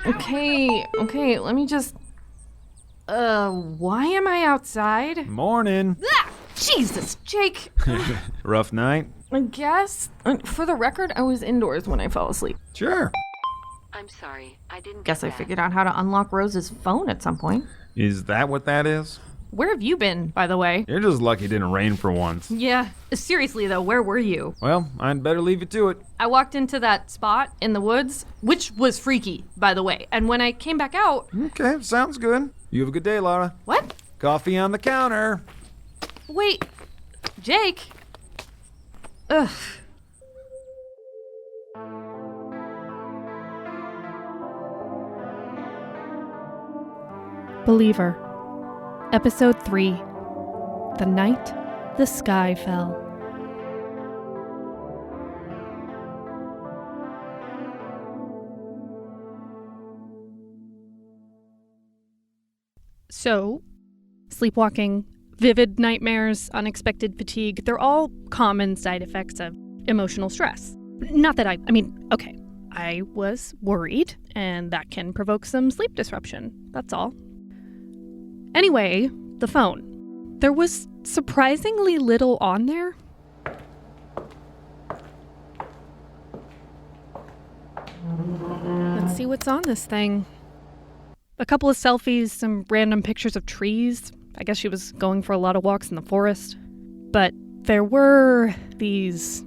Okay, let me just... why am I outside? Morning. Ah, Jesus, Jake. Rough night? I guess. For the record, I was indoors when I fell asleep. Sure. I'm sorry, I didn't Guess I figured out how to unlock Rose's phone at some point. Is that what that is? Where have you been, by the way? You're just lucky it didn't rain for once. Yeah, seriously though, where were you? Well, I'd better leave you to it. I walked into that spot in the woods, which was freaky, by the way. And when I came back out... Okay, sounds good. You have a good day, Lara. What? Coffee on the counter. Wait, Jake? Ugh. Believer, Episode 3, The Night the Sky Fell. So, sleepwalking, vivid nightmares, unexpected fatigue, they're all common side effects of emotional stress. Not that okay, I was worried, and that can provoke some sleep disruption, that's all. Anyway, the phone. There was surprisingly little on there. Let's see what's on this thing. A couple of selfies, some random pictures of trees. I guess she was going for a lot of walks in the forest. But there were these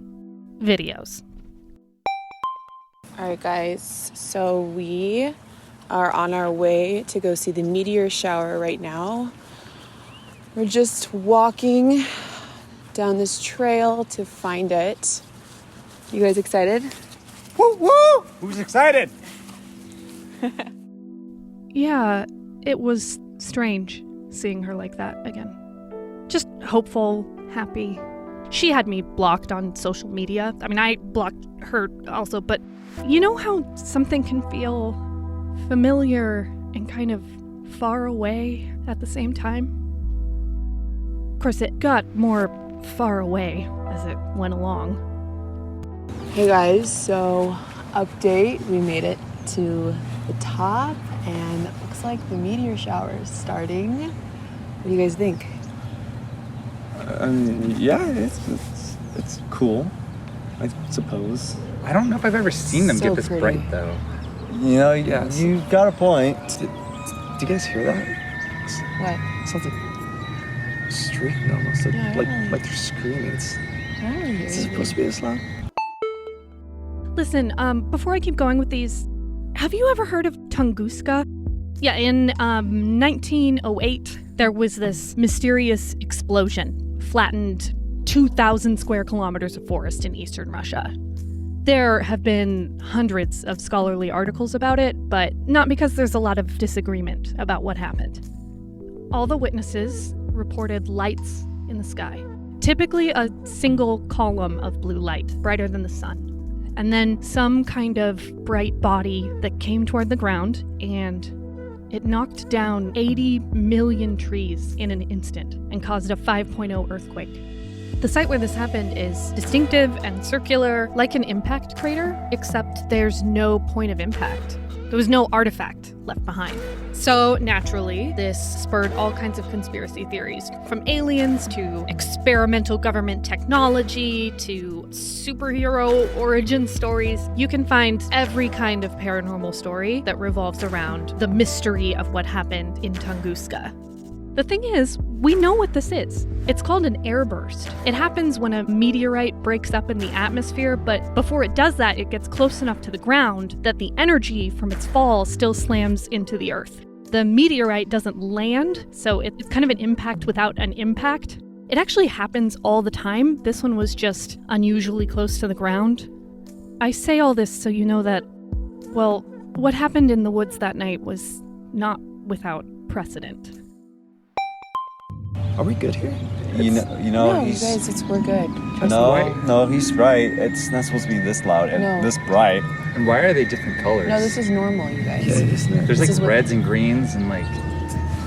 videos. All right, guys, so we are on our way to go see the meteor shower right now. We're just walking down this trail to find it. You guys excited? Woo woo! Who's excited? Yeah, it was strange seeing her like that again. Just hopeful, happy. She had me blocked on social media. I blocked her also, but you know how something can feel familiar and kind of far away at the same time? Of course, it got more far away as it went along. Hey guys, so update, we made it to the top and it looks like the meteor shower is starting. What do you guys think? Yeah, it's cool, I suppose. I don't know if I've ever seen them So get this pretty. bright, though. You know, Yes. you've got a point. Do you guys hear that? What? It sounds like shrieking almost, Yeah, like they're screaming. Is Oh, this supposed to be this loud? Listen, before I keep going with these, have you ever heard of Tunguska? Yeah, in 1908, there was this mysterious explosion, flattened 2,000 square kilometers of forest in eastern Russia. There have been hundreds of scholarly articles about it, but not because there's a lot of disagreement about what happened. All the witnesses reported lights in the sky, typically a single column of blue light, brighter than the sun. And then some kind of bright body that came toward the ground, and it knocked down 80 million trees in an instant and caused a 5.0 earthquake. The site where this happened is distinctive and circular, like an impact crater, except there's no point of impact. There was no artifact left behind. So naturally, this spurred all kinds of conspiracy theories, from aliens to experimental government technology to superhero origin stories. You can find every kind of paranormal story that revolves around the mystery of what happened in Tunguska. The thing is, we know what this is. It's called an airburst. It happens when a meteorite breaks up in the atmosphere, but before it does that, it gets close enough to the ground that the energy from its fall still slams into the earth. The meteorite doesn't land, so it's kind of an impact without an impact. It actually happens all the time. This one was just unusually close to the ground. I say all this so you know that, well, what happened in the woods that night was not without precedent. Are we good here? You know, No, he's... you guys, we're good. No, he's right. It's not supposed to be this loud and No. this bright. And why are they different colors? No, this is normal, you guys. Yeah, isn't it? There's This is like what- reds and greens and like...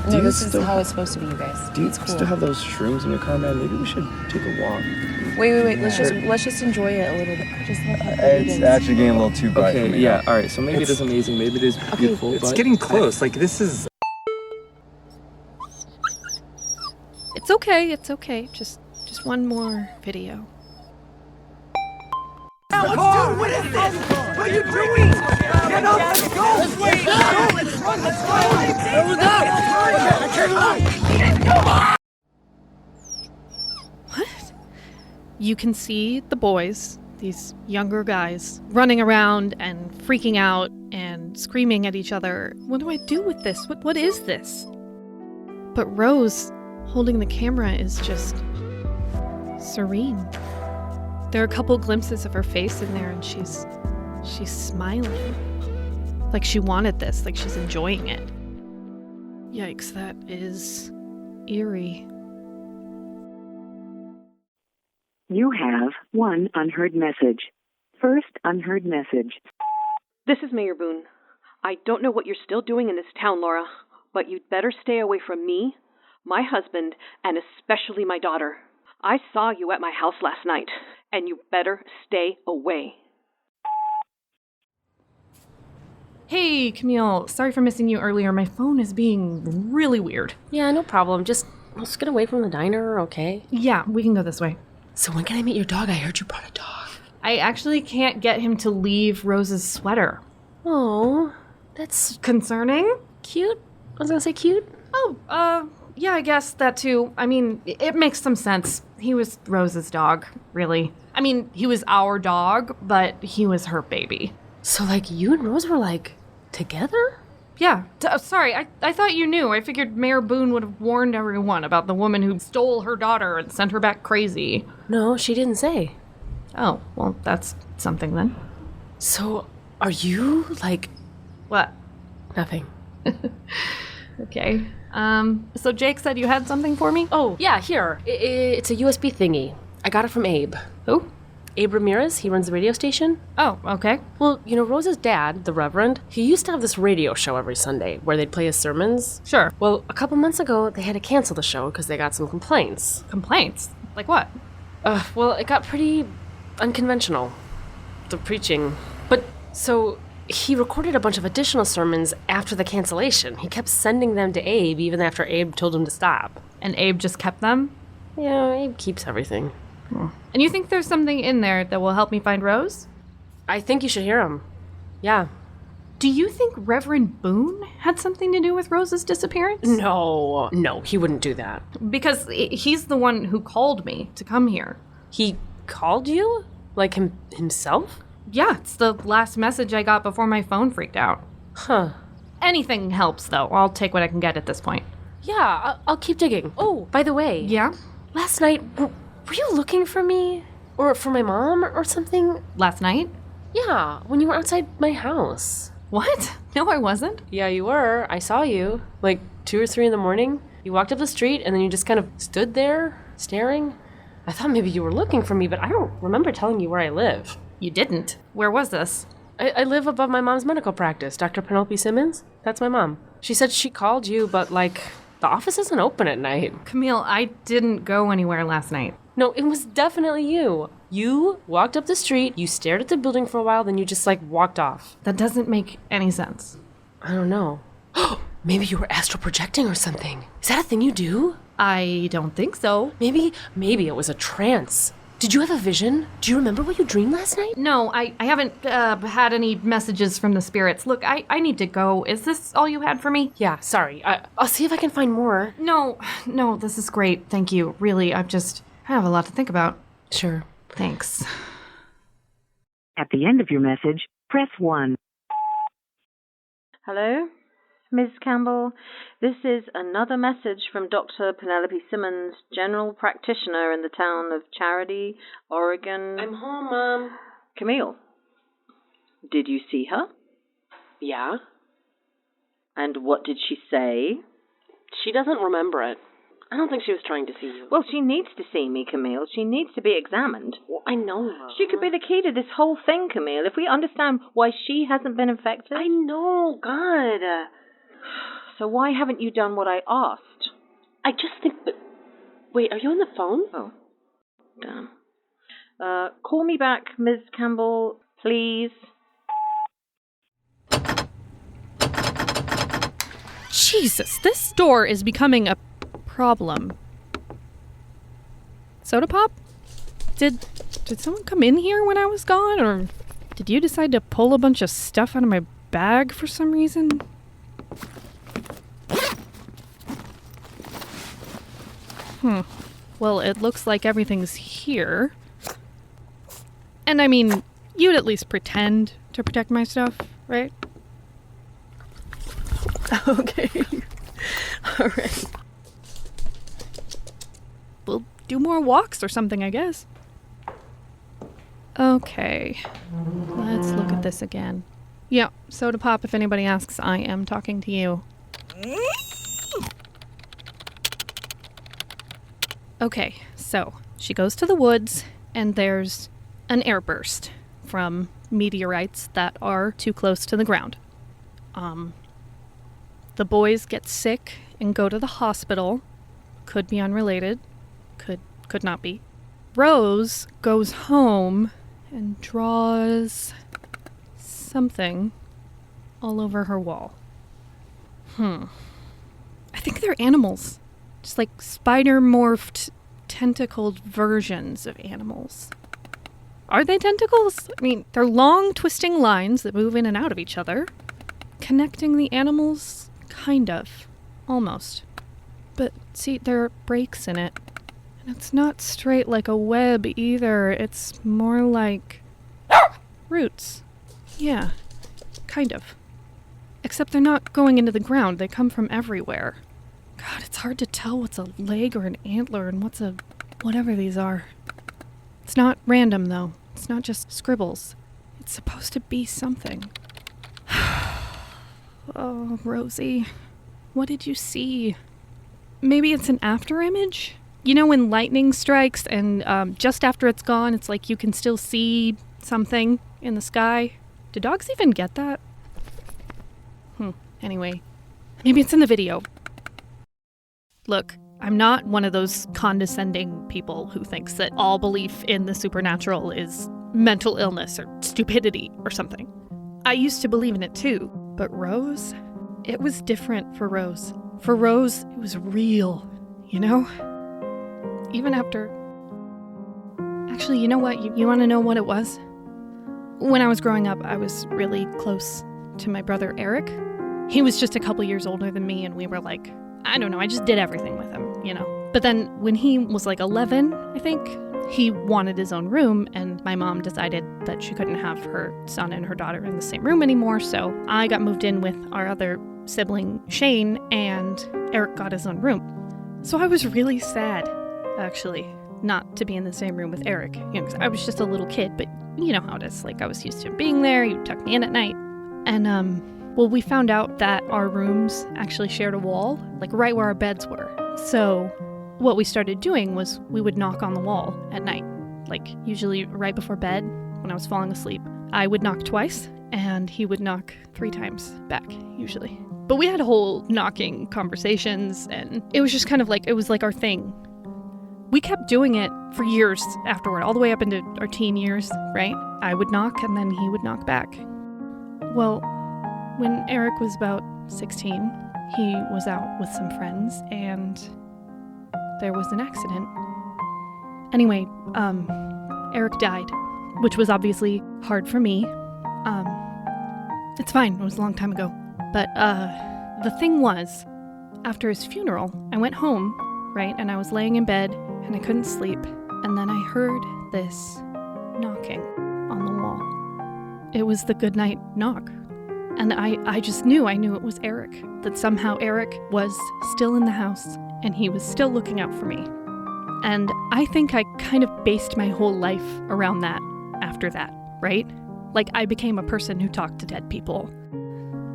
No, you this is still- how it's supposed to be, you guys. Do you It's cool. still have those shrooms in your car, man? Maybe we should take a walk. Wait. Yeah. Let's just enjoy it a little bit. Just let It's actually getting a little too bright for Okay, me. yeah, alright, so maybe it is amazing, maybe it is beautiful, It's but... getting close. Like, this is... It's okay. Just one more video. What? You can see the boys, these younger guys, running around and freaking out and screaming at each other. What do I do with this? What is this? But Rose, holding the camera, is just serene. There are a couple glimpses of her face in there, and she's smiling. Like she wanted this, like she's enjoying it. Yikes, that is eerie. You have one unheard message. First unheard message. This is Mayor Boone. I don't know what you're still doing in this town, Laura, but you'd better stay away from me, my husband, and especially my daughter. I saw you at my house last night, and you better stay away. Hey, Camille. Sorry for missing you earlier. My phone is being really weird. Yeah, no problem. Just let's get away from the diner, okay? Yeah, we can go this way. So when can I meet your dog? I heard you brought a dog. I actually can't get him to leave Rose's sweater. Oh, that's Concerning? cute. I was gonna say cute. Oh, yeah, I guess that too. I mean, it makes some sense. He was Rose's dog, really. I mean, he was our dog, but he was her baby. So like you and Rose were like together? Yeah. Sorry, I thought you knew. I figured Mayor Boone would have warned everyone about the woman who stole her daughter and sent her back crazy. No, she didn't say. Oh, well, that's something then. So are you like What? nothing? Okay. So Jake said you had something for me? Oh, yeah, here. It's a USB thingy. I got it from Abe. Who? Abe Ramirez, he runs the radio station. Oh, okay. Well, you know, Rosa's dad, the Reverend, he used to have this radio show every Sunday where they'd play his sermons. Sure. Well, a couple months ago, they had to cancel the show because they got some complaints. Complaints? Like what? Well, it got pretty unconventional, the preaching. But, so, he recorded a bunch of additional sermons after the cancellation. He kept sending them to Abe even after Abe told him to stop. And Abe just kept them? Yeah, Abe keeps everything. And you think there's something in there that will help me find Rose? I think you should hear him. Yeah. Do you think Reverend Boone had something to do with Rose's disappearance? No, he wouldn't do that. Because he's the one who called me to come here. He called you? Like himself? Yeah, it's the last message I got before my phone freaked out. Huh. Anything helps, though. I'll take what I can get at this point. Yeah, I'll keep digging. Oh, by the way. Yeah? Last night, were you looking for me? Or for my mom or something? Last night? Yeah, when you were outside my house. What? No, I wasn't. Yeah, you were. I saw you. Like 2 or 3 in the morning. You walked up the street and then you just kind of stood there, staring. I thought maybe you were looking for me, but I don't remember telling you where I live. You didn't. Where was this? I live above my mom's medical practice, Dr. Penelope Simmons. That's my mom. She said she called you, but like, the office isn't open at night. Camille, I didn't go anywhere last night. No, it was definitely you. You walked up the street, you stared at the building for a while, then you just like walked off. That doesn't make any sense. I don't know. Maybe you were astral projecting or something. Is that a thing you do? I don't think so. Maybe it was a trance. Did you have a vision? Do you remember what you dreamed last night? No, I haven't had any messages from the spirits. Look, I need to go. Is this all you had for me? Yeah, sorry. I'll see if I can find more. No, this is great. Thank you. Really, I have a lot to think about. Sure. Thanks. At the end of your message, press 1. Hello? Ms. Campbell, this is another message from Dr. Penelope Simmons, general practitioner in the town of Charity, Oregon. I'm home, Mom. Camille, did you see her? Yeah? And what did she say? She doesn't remember it. I don't think she was trying to see you. Well, she needs to see me, Camille. She needs to be examined. Well, I know, Mom. She could be the key to this whole thing, Camille, if we understand why she hasn't been infected. I know, God. So why haven't you done what I asked? I just think... Wait, are you on the phone? Oh, damn. Call me back, Ms. Campbell, please. Jesus, this door is becoming a problem. Sodapop? Did someone come in here when I was gone, or did you decide to pull a bunch of stuff out of my bag for some reason? Well, it looks like everything's here. And I mean, you'd at least pretend to protect my stuff, right? Okay. All right. We'll do more walks or something, I guess. Okay. Let's look at this again. Yeah, Sodapop, if anybody asks, I am talking to you. Okay, so she goes to the woods, and there's an airburst from meteorites that are too close to the ground. The boys get sick and go to the hospital. Could be unrelated. Could not be. Rose goes home and draws something all over her wall. I think they're animals. Just like spider-morphed, tentacled versions of animals. Are they tentacles? I mean, they're long, twisting lines that move in and out of each other. Connecting the animals, kind of. Almost. But see, there are breaks in it. And it's not straight like a web either. It's more like roots. Yeah, kind of. Except they're not going into the ground. They come from everywhere. God, it's hard to tell what's a leg or an antler and what's a whatever these are. It's not random, though. It's not just scribbles. It's supposed to be something. Oh, Rosie. What did you see? Maybe it's an after image? You know when lightning strikes and just after it's gone, it's like you can still see something in the sky? Do dogs even get that? Anyway, maybe it's in the video. Look, I'm not one of those condescending people who thinks that all belief in the supernatural is mental illness or stupidity or something. I used to believe in it too, but Rose? It was different for Rose. For Rose, it was real, you know? Even after... Actually, you know what? You want to know what it was? When I was growing up, I was really close to my brother Eric. He was just a couple years older than me, and we were like... I don't know, I just did everything with him, you know. But then when he was like 11, I think, he wanted his own room, and my mom decided that she couldn't have her son and her daughter in the same room anymore, so I got moved in with our other sibling, Shane, and Eric got his own room. So I was really sad, actually, not to be in the same room with Eric. You know, 'cause I was just a little kid, but you know how it is. Like, I was used to him being there, he would tuck me in at night. And, well, we found out that our rooms actually shared a wall, like right where our beds were. So what we started doing was we would knock on the wall at night, like usually right before bed when I was falling asleep. I would knock twice, and he would knock 3 times back, usually. But we had whole knocking conversations, and it was just kind of like, it was like our thing. We kept doing it for years afterward, all the way up into our teen years, right? I would knock, and then he would knock back. Well, when Eric was about 16, he was out with some friends, and there was an accident. Anyway, Eric died, which was obviously hard for me. It's fine, it was a long time ago. But, the thing was, after his funeral, I went home, right, and I was laying in bed, and I couldn't sleep, and then I heard this knocking on the wall. It was the goodnight knock. And I just knew it was Eric, that somehow Eric was still in the house and he was still looking out for me. And I think I kind of based my whole life around that after that, right? Like, I became a person who talked to dead people.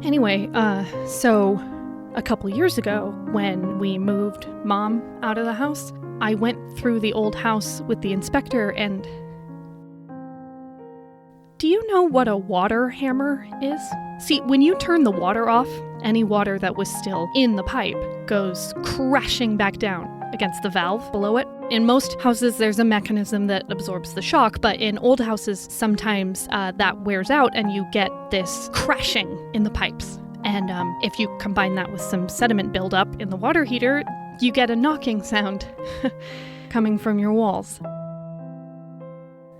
Anyway, so a couple years ago, when we moved Mom out of the house, I went through the old house with the inspector and... Do you know what a water hammer is? See, when you turn the water off, any water that was still in the pipe goes crashing back down. against the valve below it. In most houses, there's a mechanism that absorbs the shock, but in old houses, sometimes that wears out and you get this crashing in the pipes. And if you combine that with some sediment buildup in the water heater, you get a knocking sound coming from your walls.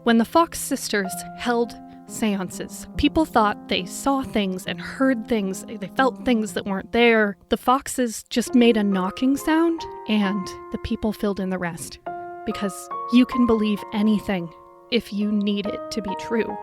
When the Fox sisters held seances, people thought they saw things and heard things, they felt things that weren't there. The foxes just made a knocking sound, and the people filled in the rest. Because you can believe anything if you need it to be true.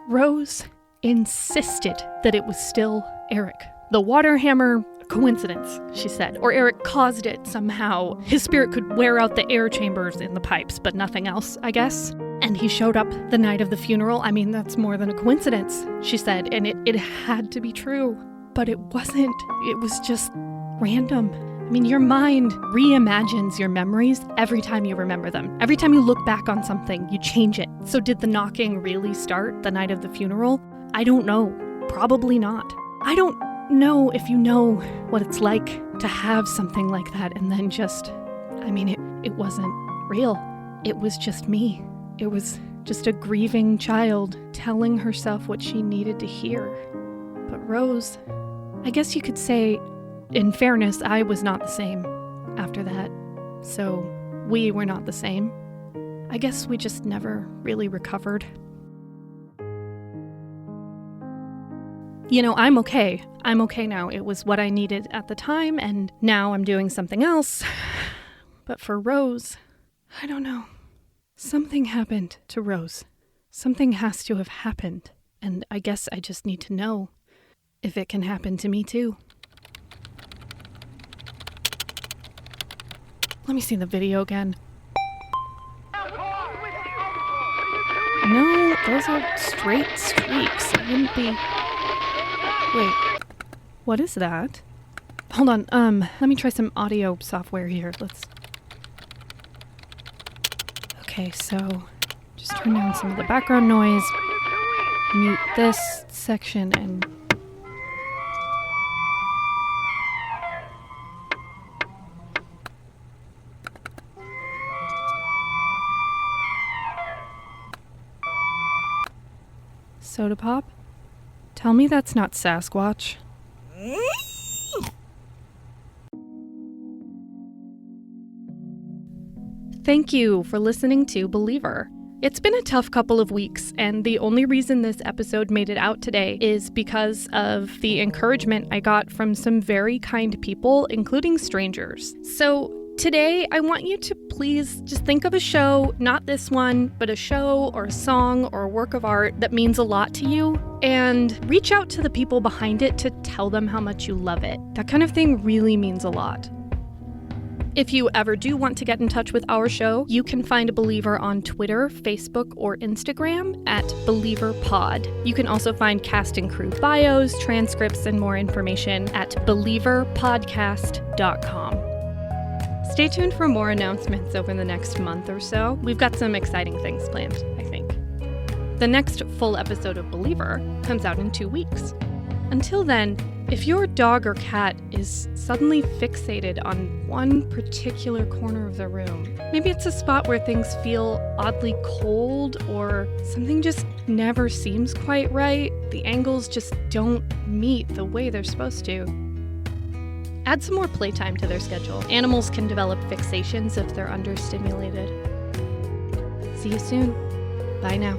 Rose insisted that it was still Eric. The water hammer, coincidence, she said. Or Eric caused it somehow. His spirit could wear out the air chambers in the pipes, but nothing else, I guess. And he showed up the night of the funeral. I mean, that's more than a coincidence, she said. And it had to be true. But it wasn't. It was just random. I mean, your mind reimagines your memories every time you remember them. Every time you look back on something, you change it. So did the knocking really start the night of the funeral? I don't know. Probably not. I don't know if you know what it's like to have something like that and then just, I mean, it wasn't real. It was just me. It was just a grieving child telling herself what she needed to hear. But Rose, I guess you could say, in fairness, I was not the same after that. So we were not the same. I guess we just never really recovered. You know, I'm okay. I'm okay now. It was what I needed at the time, and now I'm doing something else. But for Rose, I don't know. Something happened to Rose. Something has to have happened, and I guess I just need to know if it can happen to me too. Let me see the video again. No, those are straight streaks. It wouldn't be... Wait, what is that? Hold on, let me try some audio software here. Okay, so just turn down some of the background noise, mute this section, and... Sodapop? Tell me that's not Sasquatch. Thank you for listening to Believer. It's been a tough couple of weeks, and the only reason this episode made it out today is because of the encouragement I got from some very kind people, including strangers. So today, I want you to please just think of a show, not this one, but a show or a song or a work of art that means a lot to you, and reach out to the people behind it to tell them how much you love it. That kind of thing really means a lot. If you ever do want to get in touch with our show, you can find Believer on Twitter, Facebook, or Instagram at BelieverPod. You can also find cast and crew bios, transcripts, and more information at believerpodcast.com. Stay tuned for more announcements over the next month or so. We've got some exciting things planned, I think. The next full episode of Believer comes out in 2 weeks. Until then, if your dog or cat is suddenly fixated on one particular corner of the room, maybe it's a spot where things feel oddly cold or something just never seems quite right, the angles just don't meet the way they're supposed to, add some more playtime to their schedule. Animals can develop fixations if they're understimulated. See you soon. Bye now.